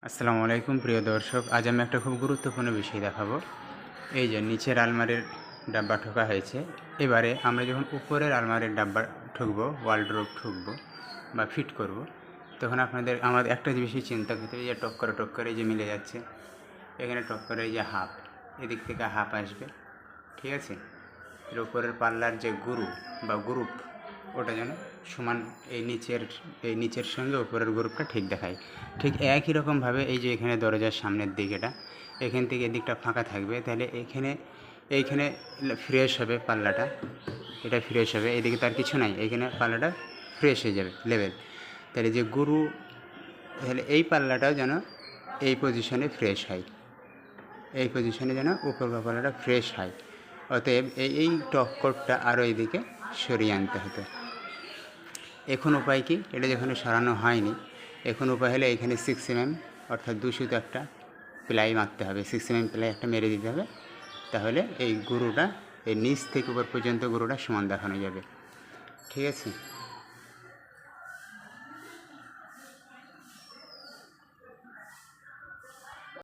আসসালামু আলাইকুম প্রিয় দর্শক, আজ আমি একটা খুব গুরুত্বপূর্ণ বিষয় দেখাবো। এই যে নিচের আলমারির ডাব্বা ঠোকা হয়েছে। এবারে আমরা যখন উপরের আলমারির ডাব্বা ঠুকবো, ওয়ালড্রোব ঠুকবো বা ফিট করব, তখন আমাদের একটা বিষয় চিন্তা করতে হবে যে টক করে যে মিলে যাচ্ছে, এখানে টক করে এই যে হাফ, এদিক থেকে হাফ আসবে, ঠিক আছে। এর উপরের পাল্লার যে গুরু বা গ্রুপ, ওটা যেন সমান এই নিচের সঙ্গে উপরের গ্রুপটা ঠিক দেখায়। ঠিক একই রকমভাবে এই যে এখানে দরজার সামনের দিকেটা, এখান থেকে এদিকটা ফাঁকা থাকবে, তাহলে এইখানে ফ্রেশ হবে পাল্লাটা, এটা ফ্রেশ হবে, এদিকে তার কিছু নাই, এইখানে পাল্লাটা ফ্রেশ হয়ে যাবে লেভেল। তাহলে যে গুরু, তাহলে এই পাল্লাটাও যেন এই পজিশনে ফ্রেশ হয়, এই পজিশনে যেন উপর পাল্লাটা ফ্রেশ হয়। অতএব এই টক্করটা আরও এইদিকে সরিয়ে আনতে হতো। এখন উপায় কি? এটা যেখানে সরানো হয়নি, এখন উপায় হলে এখানে 6 mm অর্থাৎ 2 সুতো একটা প্লাই মারতে হবে, 6 mm প্লাই একটা মেরে দিতে হবে। তাহলে এই গুরুটা এই নিচ থেকে উপর পর্যন্ত গুরুটা সমান দেখানো যাবে, ঠিক আছে।